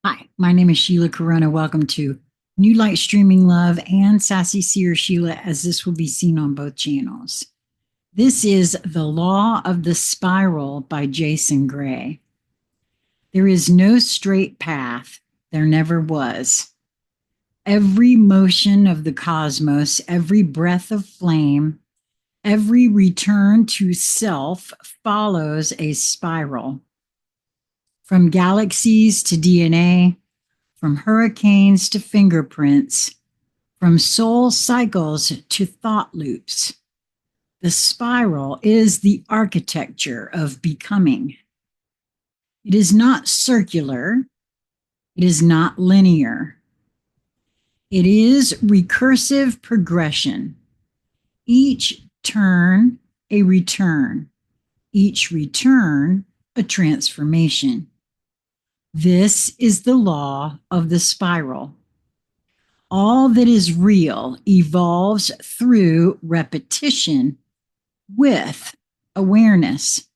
Hi, my name is Sheila Karuna. Welcome to New Light Streaming Love and Sassy Seer Sheila, as this will be seen on both channels. This is The Law of the Spiral by Jason Gray. There is no straight path. There never was. Every motion of the cosmos, every breath of flame, every return to self follows a spiral. From galaxies to DNA, from hurricanes to fingerprints, from soul cycles to thought loops. The spiral is the architecture of becoming. It is not circular. It is not linear. It is recursive progression. Each turn, a return. Each return, a transformation. This is the law of the spiral. All that is real evolves through repetition with awareness.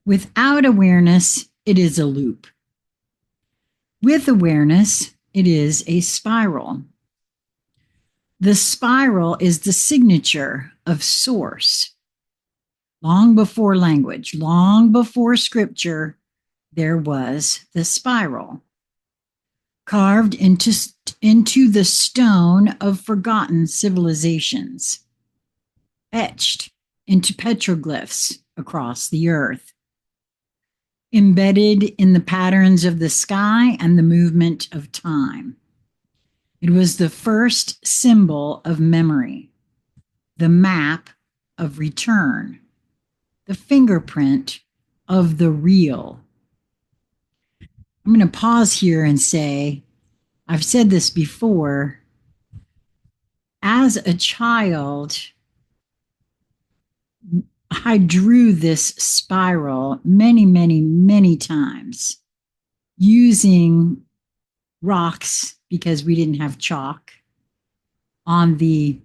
Without awareness, it is a loop. With awareness, it is a spiral. The spiral is the signature of Source. Long before language, long before scripture, there was the spiral, carved into the stone of forgotten civilizations, etched into petroglyphs across the earth, embedded in the patterns of the sky and the movement of time. It was the first symbol of memory, the map of return, the fingerprint of the real. I'm going to pause here and say, I've said this before, as a child, I drew this spiral many, many, many times using rocks because we didn't have chalk it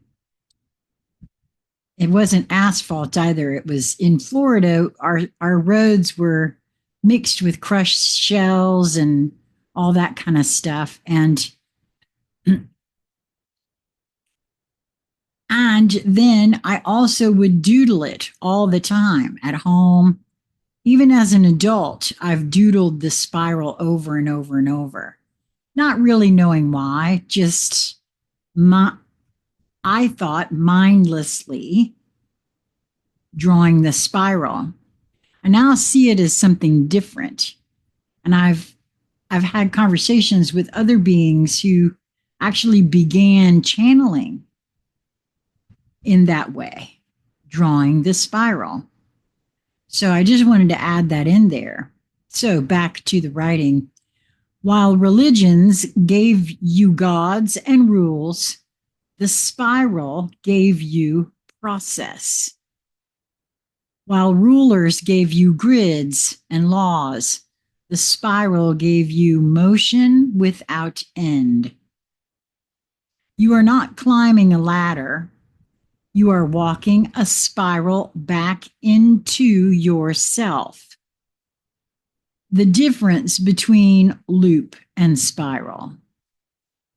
wasn't asphalt either. It was in Florida. Our roads were mixed with crushed shells and all that kind of stuff. And then I also would doodle it all the time at home. Even as an adult, I've doodled the spiral over and over and over, not really knowing why, just I thought mindlessly drawing the spiral. I now see it as something different. And I've had conversations with other beings who actually began channeling in that way, drawing the spiral. So I just wanted to add that in there. So back to the writing. While religions gave you gods and rules, the spiral gave you process. While rulers gave you grids and laws, the spiral gave you motion without end. You are not climbing a ladder. You are walking a spiral back into yourself. The difference between loop and spiral.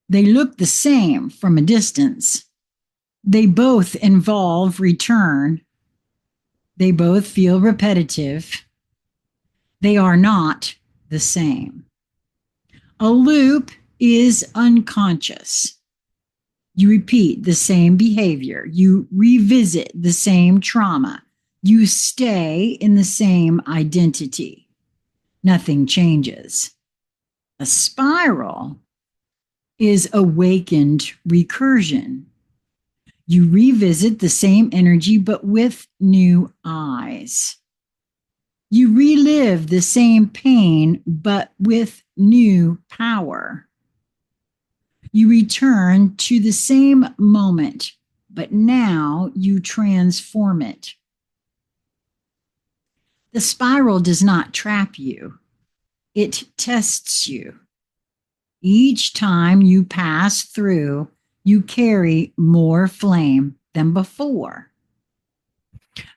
They look the same from a distance. They both involve return. They both feel repetitive. They are not the same. A loop is unconscious. You repeat the same behavior. You revisit the same trauma. You stay in the same identity. Nothing changes. A spiral is awakened recursion. You revisit the same energy, but with new eyes. You relive the same pain, but with new power. You return to the same moment, but now you transform it. The spiral does not trap you. It tests you. Each time you pass through, you carry more flame than before.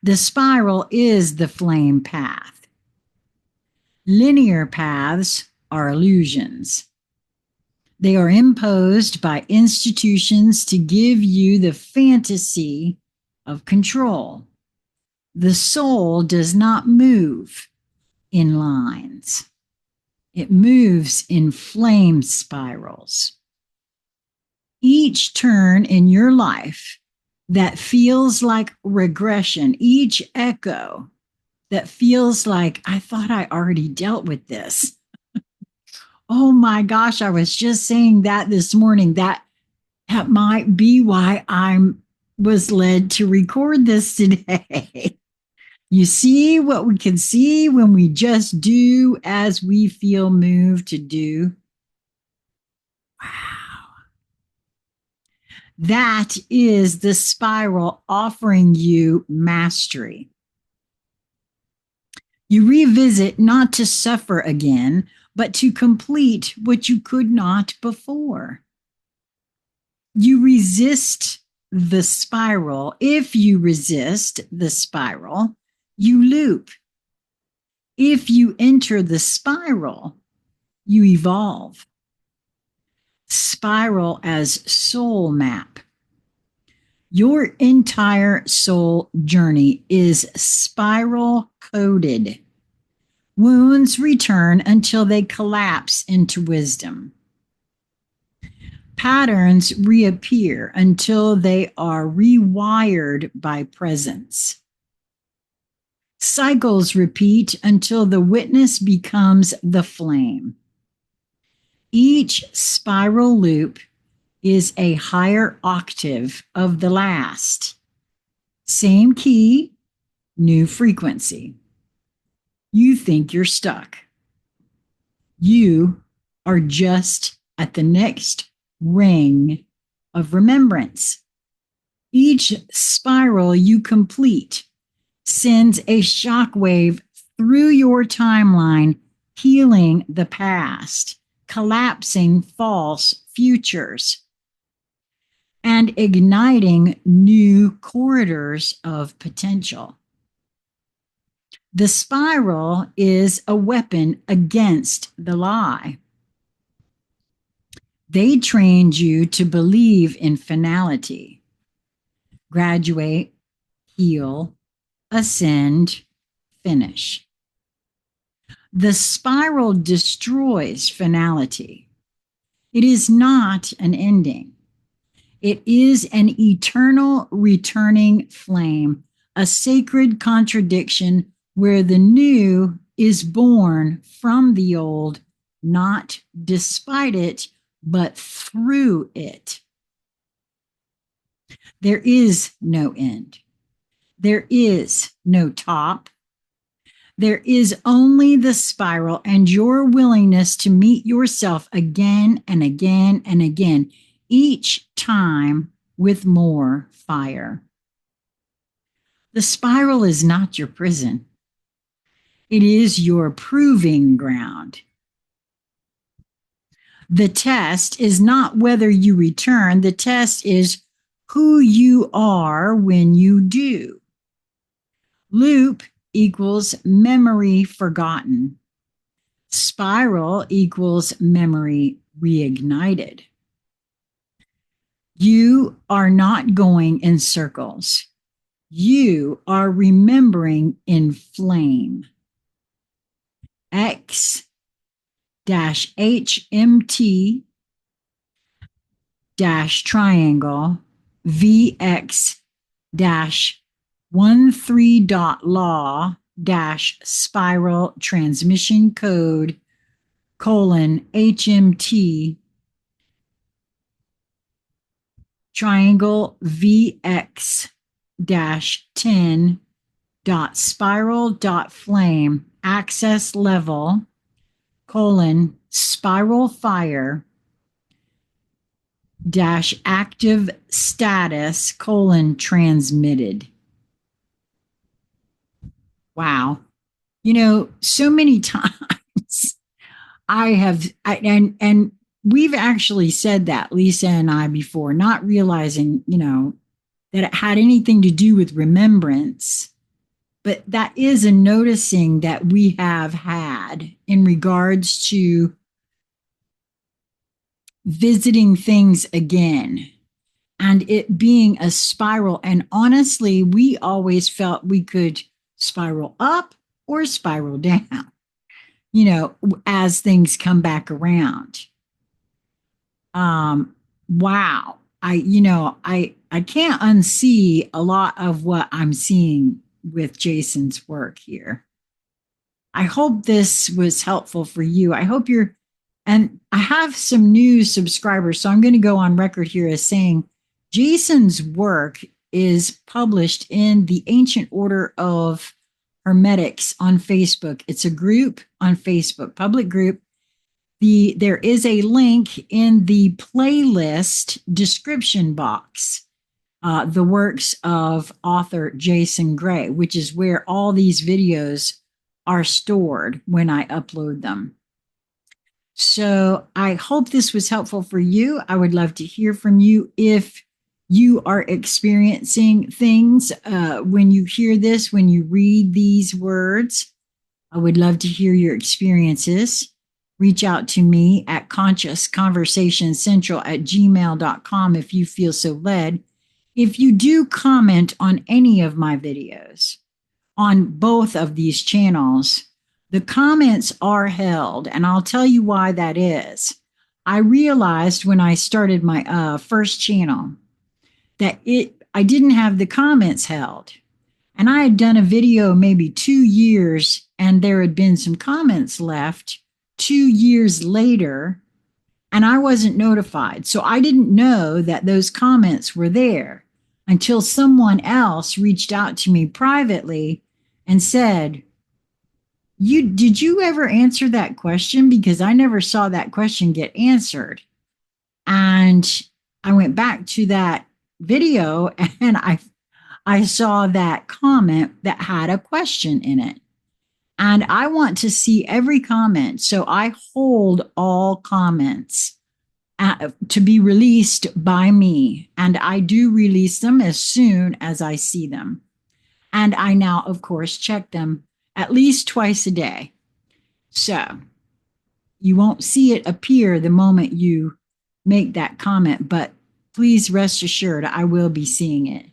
The spiral is the flame path. Linear paths are illusions. They are imposed by institutions to give you the fantasy of control. The soul does not move in lines. It moves in flame spirals. Each turn in your life that feels like regression, each echo that feels like, I thought I already dealt with this. Oh my gosh, I was just saying that this morning. That might be why I was led to record this today. You see what we can see when we just do as we feel moved to do? Wow. That is the spiral offering you mastery. You revisit not to suffer again, but to complete what you could not before. You resist the spiral. If you resist the spiral, you loop. If you enter the spiral, you evolve. Spiral as soul map. Your entire soul journey is spiral coded. Wounds return until they collapse into wisdom. Patterns reappear until they are rewired by presence. Cycles repeat until the witness becomes the flame. Each spiral loop is a higher octave of the last. Same key, new frequency. You think you're stuck. You are just at the next ring of remembrance. Each spiral you complete sends a shockwave through your timeline, healing the past, collapsing false futures, and igniting new corridors of potential. The spiral is a weapon against the lie. They trained you to believe in finality. Graduate, heal, ascend, finish. The spiral destroys finality. It is not an ending. It is an eternal returning flame, a sacred contradiction where the new is born from the old, not despite it, but through it. There is no end. There is no top. There is only the spiral and your willingness to meet yourself again and again and again, each time with more fire. The spiral is not your prison. It is your proving ground. The test is not whether you return. The test is who you are when you do. Loop equals memory forgotten. Spiral equals memory reignited. You are not going in circles. You are remembering in flame. X-HMT triangle VX 13.law spiral transmission code HMT triangle VX 10 spiral flame access level spiral fire active status transmitted. Wow. You know, so many times and we've actually said that, Lisa and I, before, not realizing, that it had anything to do with remembrance. But that is a noticing that we have had in regards to visiting things again and it being a spiral. And honestly, we always felt we could spiral up or spiral down, as things come back around. Wow. I can't unsee a lot of what I'm seeing with Jason's work here. I hope this was helpful for you. I hope and I have some new subscribers, so I'm going to go on record here as saying Jason's work is published in the Ancient Order of Hermetics on Facebook. It's a group on Facebook, public group. There is a link in the playlist description box, the works of author Jason Gray, which is where all these videos are stored when I upload them. So I hope this was helpful for you. I would love to hear from you if you are experiencing things when you hear this, when you read these words. I would love to hear your experiences. Reach out to me at consciousconversationscentral@gmail.com if you feel so led. If you do comment on any of my videos on both of these channels, the comments are held, and I'll tell you why that is. I realized when I started my first channel that I didn't have the comments held. And I had done a video maybe 2 years, and there had been some comments left 2 years later, and I wasn't notified. So I didn't know that those comments were there until someone else reached out to me privately and said, did you ever answer that question? Because I never saw that question get answered. And I went back to that video and I saw that comment that had a question in it. And I want to see every comment. So I hold all comments to be released by me. And I do release them as soon as I see them. And I now, of course, check them at least twice a day. So you won't see it appear the moment you make that comment, but please rest assured I will be seeing it.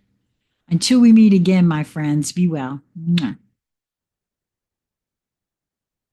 Until we meet again, my friends, be well. Mwah.